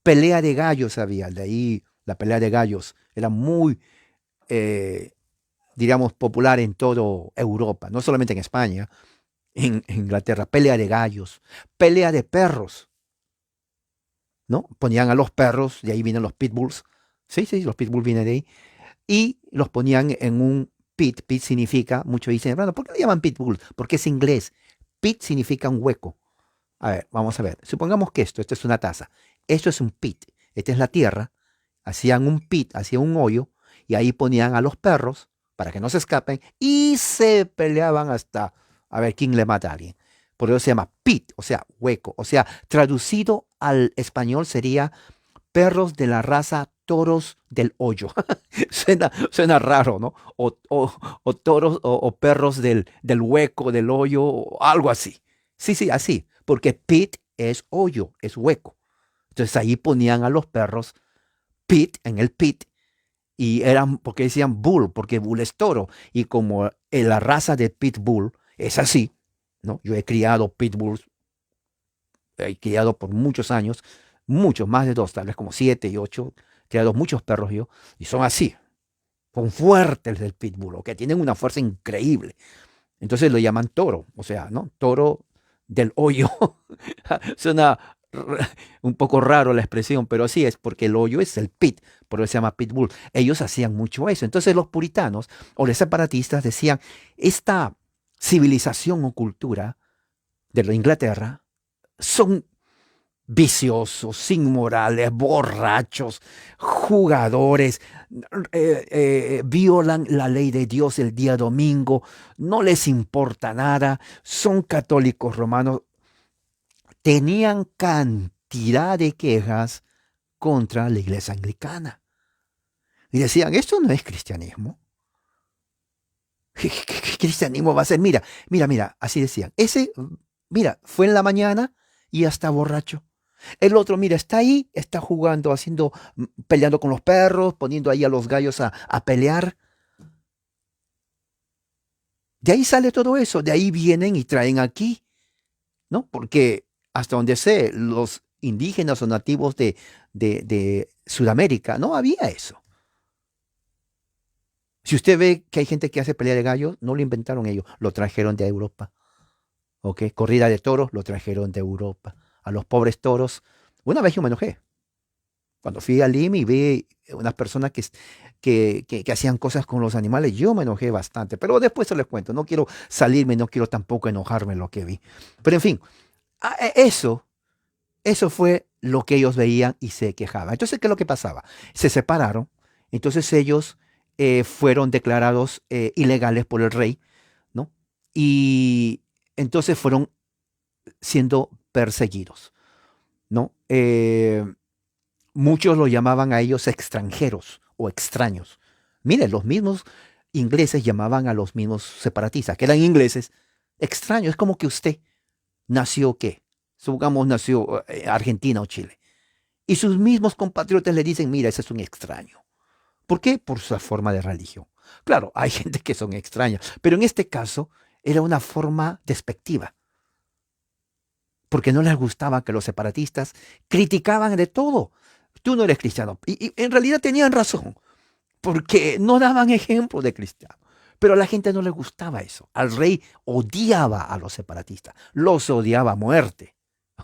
Pelea de gallos había, de ahí la pelea de gallos era muy, eh, diríamos, popular en toda Europa, no solamente en España, en Inglaterra. Pelea de gallos, pelea de perros, ¿no? Ponían a los perros, de ahí vienen los pitbulls. Sí, sí, los pitbulls vienen de ahí. Y los ponían en un pit. Pit significa, muchos dicen, bueno, ¿por qué le llaman pitbull? Porque es inglés. Pit significa un hueco. A ver, vamos a ver. Supongamos que esto es una taza. Esto es un pit. Esta es la tierra. Hacían un pit, hacían un hoyo, y ahí ponían a los perros para que no se escapen y se peleaban hasta a ver quién le mata a alguien. Por eso se llama pit, o sea, hueco. O sea, traducido al español sería perros de la raza toros del hoyo. Suena raro, ¿no? O toros o perros del hueco, del hoyo, o algo así. Sí, sí, así. Porque pit es hoyo, es hueco. Entonces ahí ponían a los perros pit en el pit y eran, porque decían bull, porque bull es toro. Y como la raza de pitbull es así, ¿no? Yo he criado pitbulls, he criado por muchos años, muchos, más de dos, tal vez como 7 y 8, he criado muchos perros yo, y son así, son fuertes el pitbull, ¿ok? Tienen una fuerza increíble. Entonces lo llaman toro, o sea, ¿no? Toro del hoyo. Suena un poco raro la expresión, pero así es, porque el hoyo es el pit, por eso se llama pitbull. Ellos hacían mucho eso. Entonces los puritanos o los separatistas decían, esta civilización o cultura de la Inglaterra son viciosos, inmorales, borrachos, jugadores, violan la ley de Dios el día domingo, no les importa nada, son católicos romanos, tenían cantidad de quejas contra la iglesia anglicana. Y decían, esto no es cristianismo. ¿Qué cristianismo va a ser? Mira, mira, mira, así decían. Ese, mira, fue en la mañana y ya está borracho. El otro, mira, está ahí, está jugando, haciendo, peleando con los perros, poniendo ahí a los gallos a pelear. De ahí sale todo eso, de ahí vienen y traen aquí, ¿no? Porque hasta donde sé, los indígenas o nativos de Sudamérica, no había eso. Si usted ve que hay gente que hace pelea de gallos, no lo inventaron ellos, lo trajeron de Europa. ¿Ok? Corrida de toros, lo trajeron de Europa. A los pobres toros, una vez yo me enojé. Cuando fui a Lima y vi unas personas que hacían cosas con los animales, yo me enojé bastante. Pero después se les cuento, no quiero salirme, no quiero tampoco enojarme en lo que vi. Pero en fin, eso fue lo que ellos veían y se quejaban. Entonces, ¿qué es lo que pasaba? Se separaron, entonces ellos fueron declarados ilegales por el rey, ¿no? Y entonces fueron siendo perseguidos, ¿no? Muchos lo llamaban a ellos extranjeros o extraños. Miren, los mismos ingleses llamaban a los mismos separatistas, que eran ingleses, extraños. Es como que usted nació, ¿qué? Supongamos nació Argentina o Chile. Y sus mismos compatriotas le dicen, mira, ese es un extraño. ¿Por qué? Por su forma de religión. Claro, hay gente que son extrañas, pero en este caso era una forma despectiva, porque no les gustaba que los separatistas criticaban de todo. Tú no eres cristiano. Y en realidad tenían razón, porque no daban ejemplo de cristiano. Pero a la gente no le gustaba eso. Al rey odiaba a los separatistas, los odiaba a muerte.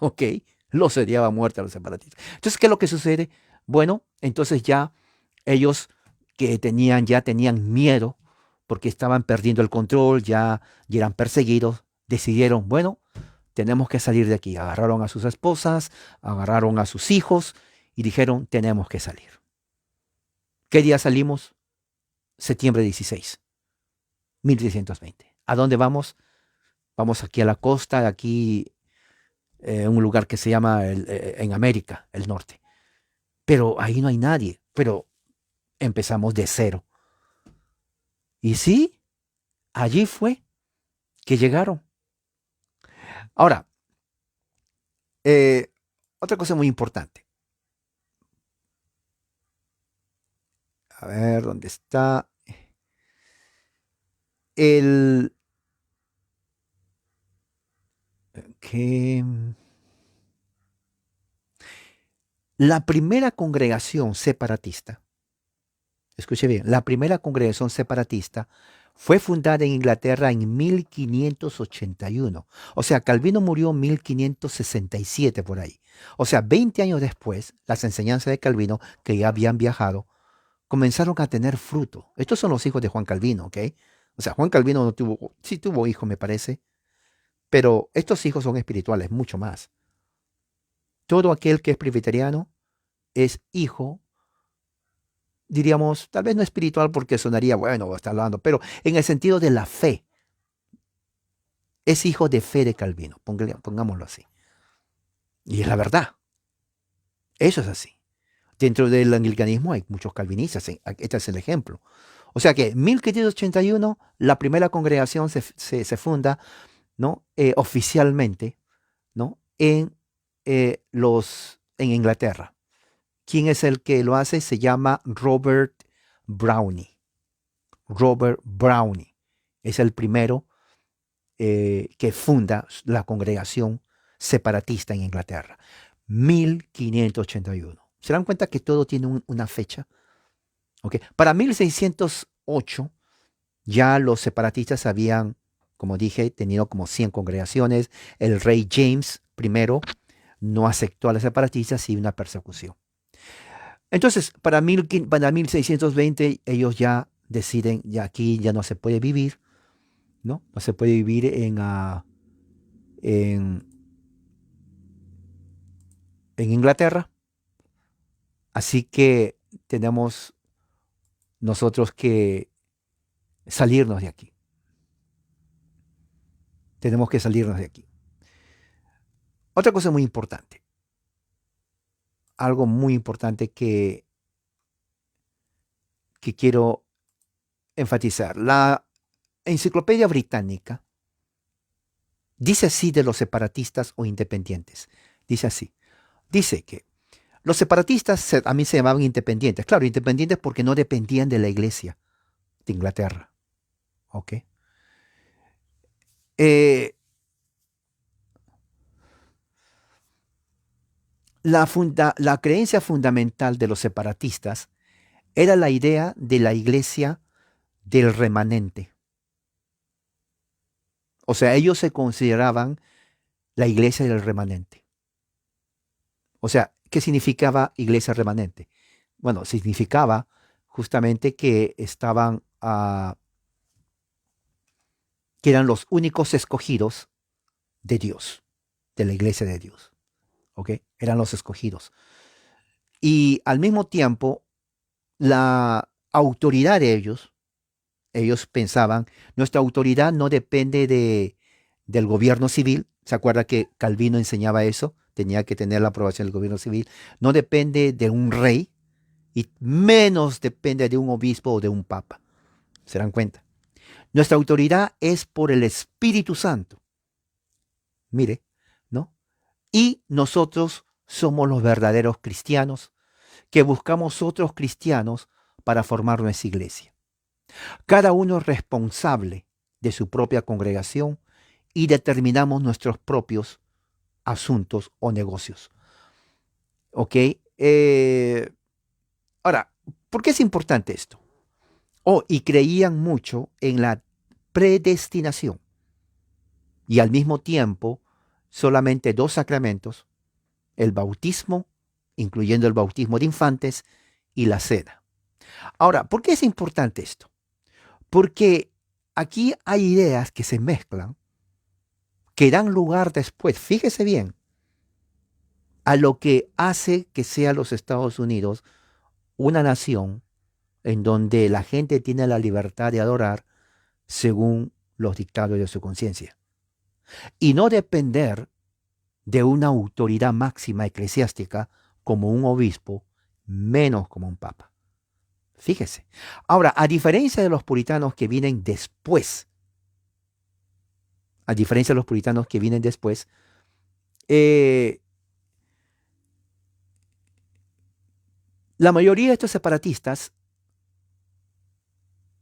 ¿Ok? Los odiaba a muerte a los separatistas. Entonces, ¿qué es lo que sucede? Bueno, entonces ya ellos que ya tenían miedo porque estaban perdiendo el control, ya eran perseguidos, decidieron, bueno, tenemos que salir de aquí. Agarraron a sus esposas, agarraron a sus hijos y dijeron, tenemos que salir. ¿Qué día salimos? Septiembre 16, 1620. ¿A dónde vamos? Vamos aquí a la costa, aquí un lugar que se llama en América, el norte. Pero ahí no hay nadie. Pero empezamos de cero. Y sí, allí fue que llegaron. Ahora, eh, otra cosa muy importante. A ver, ¿dónde está? El que la primera congregación separatista, escuche bien, la primera congregación separatista fue fundada en Inglaterra en 1581. O sea, Calvino murió en 1567 por ahí. O sea, 20 años después, las enseñanzas de Calvino, que ya habían viajado, comenzaron a tener fruto. Estos son los hijos de Juan Calvino, ¿ok? O sea, Juan Calvino no tuvo, sí tuvo hijos, me parece, pero estos hijos son espirituales, mucho más. Todo aquel que es presbiteriano es hijo, diríamos, tal vez no espiritual porque sonaría, bueno, está hablando, pero en el sentido de la fe, es hijo de fe de Calvino, pongámoslo así. Y es la verdad, eso es así. Dentro del anglicanismo hay muchos calvinistas. Este es el ejemplo. O sea que en 1581 la primera congregación se funda, ¿no? Oficialmente, ¿no? En Inglaterra. ¿Quién es el que lo hace? Se llama Robert Brownie. Robert Brownie es el primero que funda la congregación separatista en Inglaterra. 1581. ¿Se dan cuenta que todo tiene una fecha? ¿Okay? Para 1608 ya los separatistas habían, como dije, tenido como 100 congregaciones. El rey James I no aceptó a los separatistas y una persecución. Entonces, para 1620 ellos ya deciden, ya aquí ya no se puede vivir, ¿no? No se puede vivir en, en Inglaterra. Así que tenemos nosotros que salirnos de aquí. Tenemos que salirnos de aquí. Otra cosa muy importante. Algo muy importante que quiero enfatizar. La Enciclopedia Británica dice así de los separatistas o independientes. Dice así. Dice que los separatistas a mí se llamaban independientes. Claro, independientes porque no dependían de la iglesia de Inglaterra. ¿Ok? La creencia fundamental de los separatistas era la idea de la iglesia del remanente. O sea, ellos se consideraban la iglesia del remanente. O sea, ¿qué significaba iglesia remanente? Bueno, significaba justamente que estaban, que eran los únicos escogidos de Dios, de la iglesia de Dios. ¿Ok? Eran los escogidos. Y al mismo tiempo, la autoridad de ellos pensaban, nuestra autoridad no depende del gobierno civil. ¿Se acuerda que Calvino enseñaba eso? Tenía que tener la aprobación del gobierno civil. No depende de un rey y menos depende de un obispo o de un papa. ¿Se dan cuenta? Nuestra autoridad es por el Espíritu Santo. Mire, ¿no? Y nosotros somos los verdaderos cristianos que buscamos otros cristianos para formar nuestra iglesia. Cada uno es responsable de su propia congregación y determinamos nuestros propios asuntos o negocios. ¿Ok? Ahora, ¿por qué es importante esto? Y creían mucho en la predestinación y al mismo tiempo solamente 2 sacramentos, el bautismo, incluyendo el bautismo de infantes, y la cena. Ahora, ¿por qué es importante esto? Porque aquí hay ideas que se mezclan, que dan lugar después, fíjese bien, a lo que hace que sea los Estados Unidos una nación en donde la gente tiene la libertad de adorar según los dictados de su conciencia y no depender de una autoridad máxima eclesiástica como un obispo, menos como un papa. Fíjese. Ahora, a diferencia de los puritanos que vienen después, la mayoría de estos separatistas,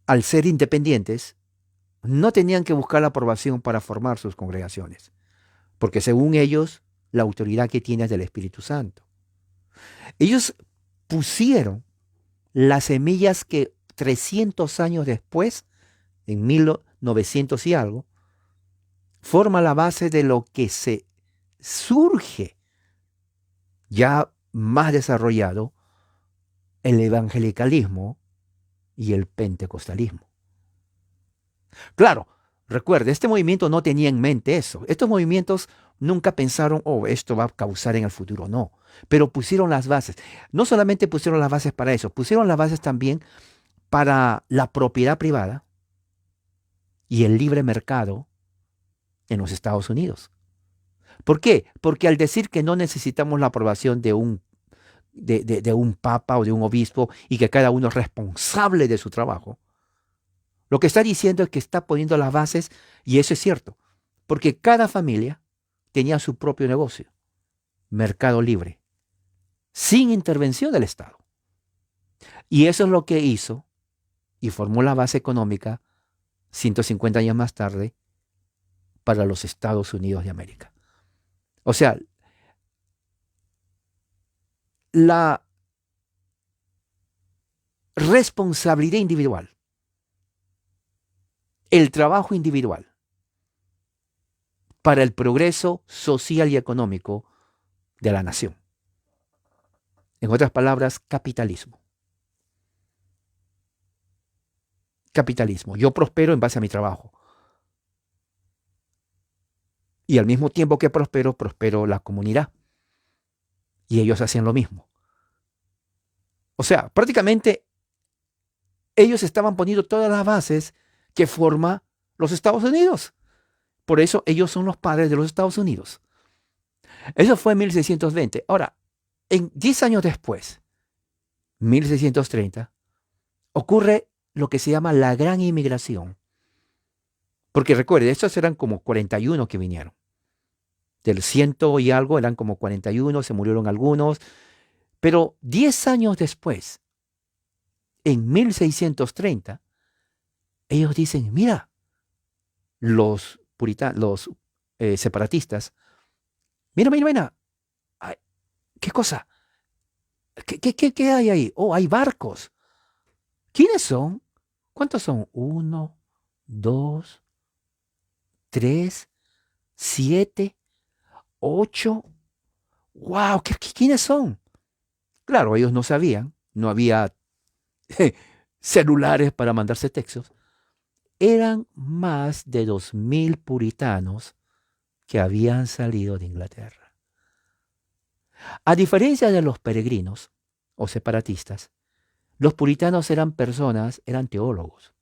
al ser independientes, no tenían que buscar la aprobación para formar sus congregaciones, porque según ellos, la autoridad que tiene es del Espíritu Santo. Ellos pusieron las semillas que 300 años después, en 1900 y algo, forma la base de lo que se surge ya más desarrollado, el evangelicalismo y el pentecostalismo. Claro, recuerde, este movimiento no tenía en mente eso. Estos movimientos nunca pensaron, esto va a causar en el futuro, no. Pero pusieron las bases. No solamente pusieron las bases para eso, pusieron las bases también para la propiedad privada y el libre mercado en los Estados Unidos. ¿Por qué? Porque al decir que no necesitamos la aprobación de un de un papa o de un obispo y que cada uno es responsable de su trabajo. Lo que está diciendo es que está poniendo las bases, y eso es cierto, porque cada familia tenía su propio negocio, mercado libre, sin intervención del Estado. Y eso es lo que hizo y formó la base económica 150 años más tarde para los Estados Unidos de América. O sea, la responsabilidad individual, el trabajo individual para el progreso social y económico de la nación. En otras palabras, capitalismo. Capitalismo. Yo prospero en base a mi trabajo. Y al mismo tiempo que prospero, prospero la comunidad. Y ellos hacían lo mismo. O sea, prácticamente ellos estaban poniendo todas las bases que forma los Estados Unidos. Por eso ellos son los padres de los Estados Unidos. Eso fue en 1620. Ahora, 10 años después, 1630, ocurre lo que se llama la Gran Inmigración. Porque recuerde, estos eran como 41 que vinieron. Del 100 y algo eran como 41, se murieron algunos. Pero 10 años después, en 1630, ellos dicen, mira, los separatistas, mira, ay, ¿qué cosa? ¿Qué hay ahí? Oh, hay barcos. ¿Quiénes son? ¿Cuántos son? 1, 2, 3, 7, 8. ¡Wow! ¿Quiénes son? Claro, ellos no sabían, no había celulares para mandarse textos. Eran más de 2000 puritanos que habían salido de Inglaterra. A diferencia de los peregrinos o separatistas, los puritanos eran personas, eran teólogos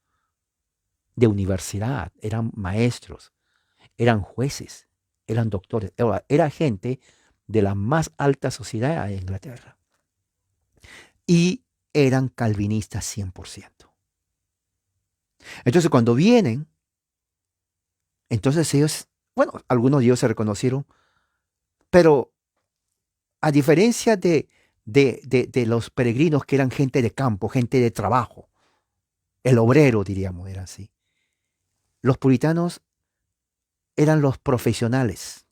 de universidad, eran maestros, eran jueces, eran doctores, era gente de la más alta sociedad de Inglaterra. Y eran calvinistas 100%. Entonces cuando vienen, entonces ellos, bueno, algunos de ellos se reconocieron, pero a diferencia de los peregrinos que eran gente de campo, gente de trabajo, el obrero diríamos, era así. Los puritanos eran los profesionales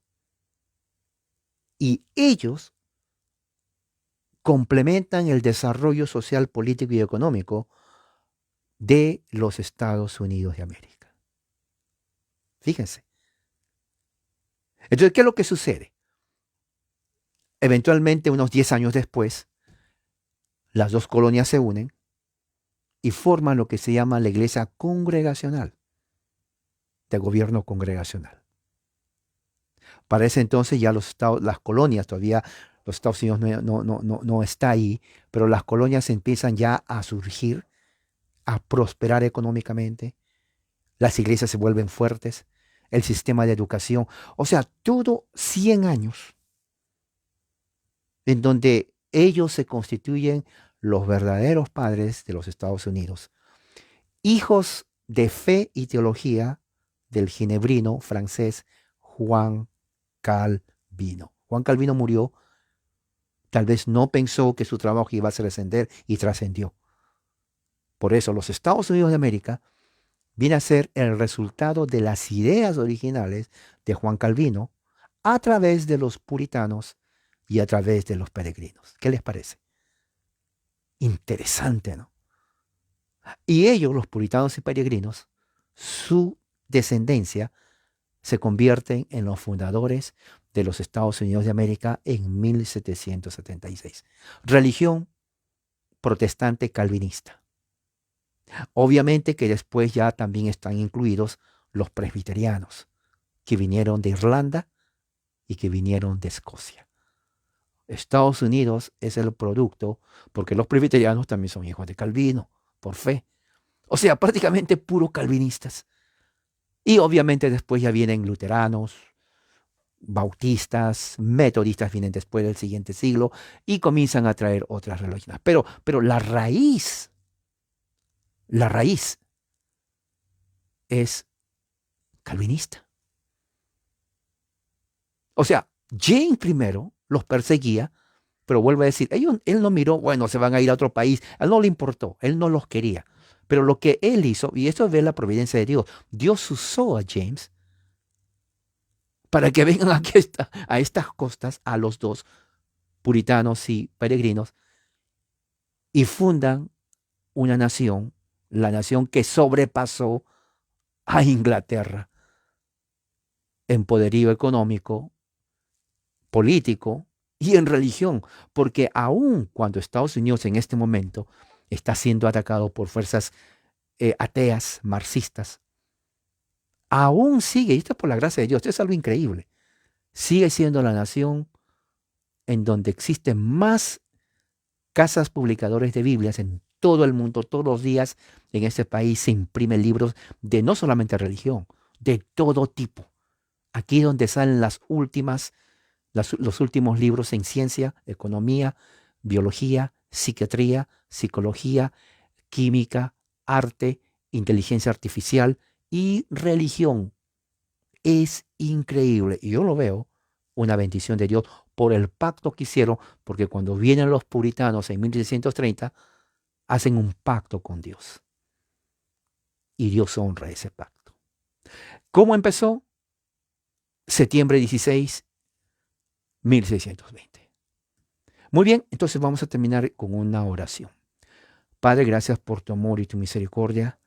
y ellos complementan el desarrollo social, político y económico de los Estados Unidos de América. Fíjense. Entonces, ¿qué es lo que sucede? Eventualmente, unos 10 años después, las dos colonias se unen y forman lo que se llama la iglesia congregacional, de gobierno congregacional. Para ese entonces ya las colonias, todavía los Estados Unidos no está ahí, pero las colonias empiezan ya a surgir, a prosperar económicamente, las iglesias se vuelven fuertes, el sistema de educación, o sea, todo 100 años en donde ellos se constituyen los verdaderos padres de los Estados Unidos, hijos de fe y teología del ginebrino francés Juan Calvino. Juan Calvino murió, tal vez no pensó que su trabajo iba a trascender y trascendió. Por eso los Estados Unidos de América viene a ser el resultado de las ideas originales de Juan Calvino a través de los puritanos y a través de los peregrinos. ¿Qué les parece? Interesante, ¿no? Y ellos, los puritanos y peregrinos, su descendencia se convierten en los fundadores de los Estados Unidos de América en 1776. Religión protestante calvinista. Obviamente que después ya también están incluidos los presbiterianos, que vinieron de Irlanda y que vinieron de Escocia. Estados Unidos es el producto, porque los presbiterianos también son hijos de Calvino, por fe. O sea, prácticamente puros calvinistas. Y obviamente después ya vienen luteranos, bautistas, metodistas vienen después del siguiente siglo y comienzan a traer otras religiones. Pero la raíz es calvinista. O sea, James primero los perseguía, pero vuelvo a decir, él no miró, bueno, se van a ir a otro país, a él no le importó, él no los quería. Pero lo que él hizo, y esto es la providencia de Dios, Dios usó a James para que vengan aquí a estas costas, a los dos, puritanos y peregrinos, y fundan una nación, la nación que sobrepasó a Inglaterra en poderío económico, político y en religión, porque aun cuando Estados Unidos en este momento está siendo atacado por fuerzas ateas, marxistas, aún sigue, y esto es por la gracia de Dios, esto es algo increíble, sigue siendo la nación en donde existen más casas publicadoras de Biblias en todo el mundo. Todos los días en este país se imprimen libros de no solamente religión, de todo tipo. Aquí es donde salen los últimos libros en ciencia, economía, biología, psiquiatría, psicología, química, arte, inteligencia artificial y religión. Es increíble. Y yo lo veo una bendición de Dios por el pacto que hicieron, porque cuando vienen los puritanos en 1630, hacen un pacto con Dios. Y Dios honra ese pacto. ¿Cómo empezó? Septiembre 16, 1620. Muy bien, entonces vamos a terminar con una oración. Padre, gracias por tu amor y tu misericordia,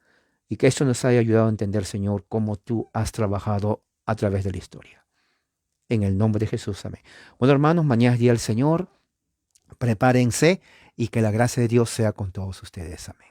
y que esto nos haya ayudado a entender, Señor, cómo tú has trabajado a través de la historia. En el nombre de Jesús, amén. Bueno, hermanos, mañana es día del Señor. Prepárense y que la gracia de Dios sea con todos ustedes. Amén.